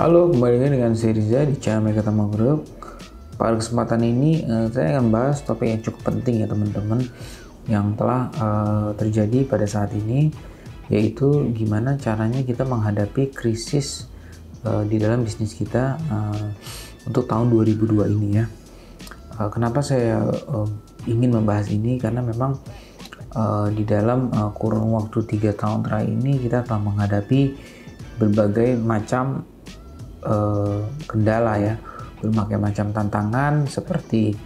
Halo, kembali lagi dengan saya Riza di channel Megatama Group. Pada kesempatan ini saya akan bahas topik yang cukup penting ya teman-teman, yang telah terjadi pada saat ini, yaitu gimana caranya kita menghadapi krisis di dalam bisnis kita untuk tahun 2002 ini ya. Kenapa saya ingin membahas ini? Karena memang di dalam kurun waktu 3 tahun terakhir ini kita telah menghadapi berbagai macam kendala ya, berbagai macam tantangan, seperti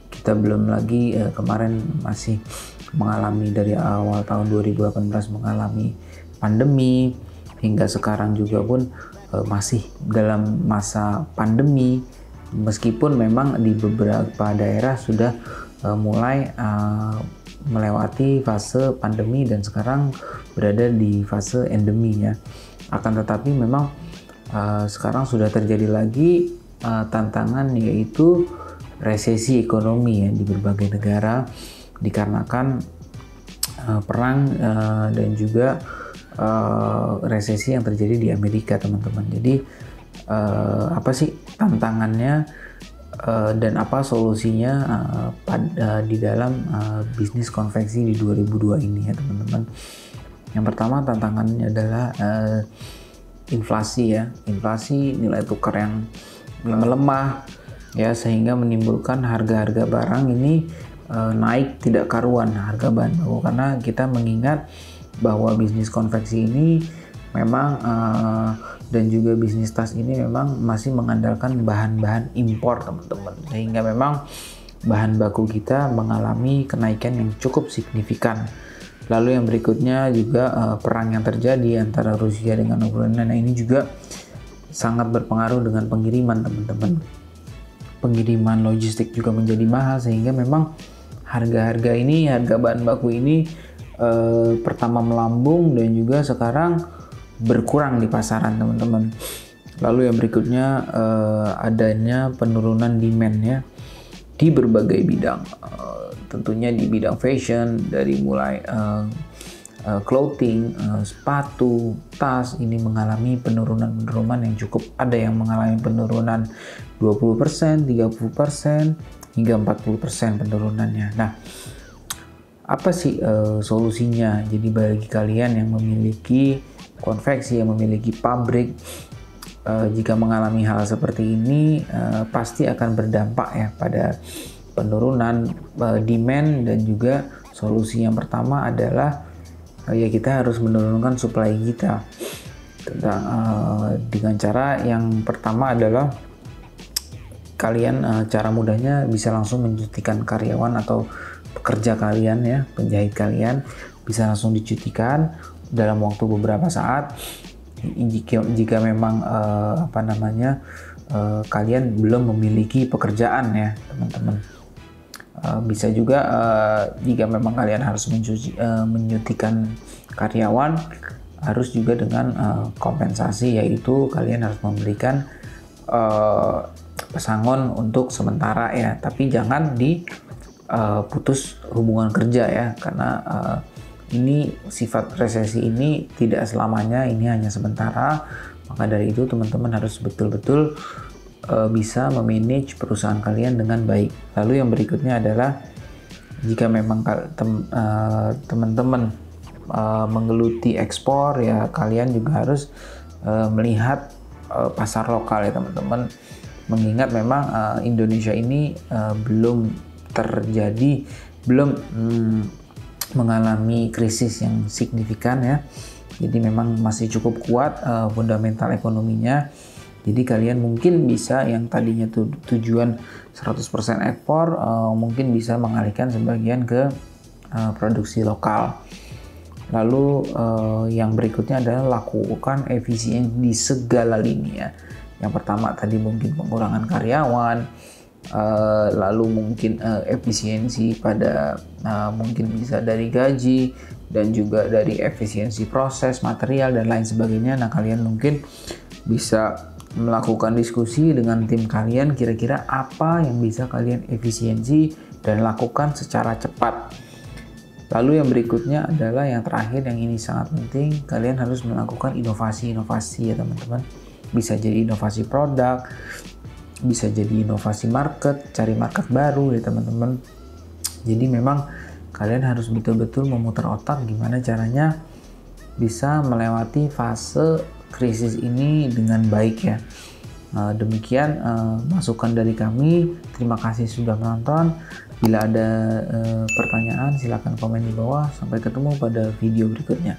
kita belum lagi kemarin masih mengalami dari awal tahun 2018 mengalami pandemi, hingga sekarang juga pun masih dalam masa pandemi, meskipun memang di beberapa daerah sudah mulai melewati fase pandemi dan sekarang berada di fase endeminya. Akan tetapi memang sekarang sudah terjadi lagi tantangan, yaitu resesi ekonomi ya di berbagai negara dikarenakan perang dan juga resesi yang terjadi di Amerika, teman-teman. Jadi apa sih tantangannya dan apa solusinya di dalam bisnis konveksi di 2002 ini ya teman-teman. Yang pertama tantangannya adalah inflasi ya, inflasi nilai tukar yang melemah ya, sehingga menimbulkan harga-harga barang ini naik tidak karuan, harga bahan baku, karena kita mengingat bahwa bisnis konveksi ini memang dan juga bisnis tas ini memang masih mengandalkan bahan-bahan impor teman-teman, sehingga memang bahan baku kita mengalami kenaikan yang cukup signifikan. Lalu yang berikutnya juga perang yang terjadi antara Rusia dengan Ukraina. Nah, ini juga sangat berpengaruh dengan pengiriman teman-teman. Pengiriman logistik juga menjadi mahal, sehingga memang harga-harga ini, harga bahan baku ini pertama melambung dan juga sekarang berkurang di pasaran teman-teman. Lalu yang berikutnya adanya penurunan demand ya di berbagai bidang, tentunya di bidang fashion, dari mulai clothing, sepatu, tas, ini mengalami penurunan yang cukup, ada yang mengalami penurunan 20%, 30%, hingga 40% penurunannya. Nah, apa sih solusinya? Jadi bagi kalian yang memiliki konveksi, yang memiliki pabrik, jika mengalami hal seperti ini pasti akan berdampak ya pada penurunan demand, dan juga solusi yang pertama adalah ya kita harus menurunkan supply kita. Dengan cara yang pertama adalah kalian cara mudahnya bisa langsung mencutikan karyawan atau pekerja kalian ya, penjahit kalian bisa langsung dicutikan dalam waktu beberapa saat. Jika memang kalian belum memiliki pekerjaan ya teman-teman, bisa juga jika memang kalian harus menyutikan karyawan, harus juga dengan kompensasi, yaitu kalian harus memberikan pesangon untuk sementara ya, tapi jangan diputus hubungan kerja ya, karena ini sifat resesi ini tidak selamanya, ini hanya sementara. Maka dari itu teman-teman harus betul-betul bisa memanage perusahaan kalian dengan baik. Lalu yang berikutnya adalah jika memang teman-teman menggeluti ekspor ya, kalian juga harus melihat pasar lokal ya teman-teman. Mengingat memang Indonesia ini belum mengalami krisis yang signifikan ya, jadi memang masih cukup kuat fundamental ekonominya. Jadi kalian mungkin bisa, yang tadinya tujuan 100% ekspor, mungkin bisa mengalihkan sebagian ke produksi lokal. Lalu yang berikutnya adalah lakukan efisiensi di segala lini ya. Yang pertama tadi mungkin pengurangan karyawan, lalu mungkin efisiensi pada mungkin bisa dari gaji, dan juga dari efisiensi proses, material, dan lain sebagainya. Nah, kalian mungkin bisa melakukan diskusi dengan tim kalian, kira-kira apa yang bisa kalian efisiensi dan lakukan secara cepat. Lalu yang berikutnya adalah yang terakhir, yang ini sangat penting, kalian harus melakukan inovasi ya teman-teman. bisa jadi inovasi produk, bisa jadi inovasi market, cari market baru ya teman-teman. Jadi memang kalian harus betul-betul memutar otak gimana caranya bisa melewati fase krisis ini dengan baik ya. Demikian masukan dari kami. Terima kasih sudah menonton. Bila ada pertanyaan silahkan komen di bawah. Sampai ketemu pada video berikutnya.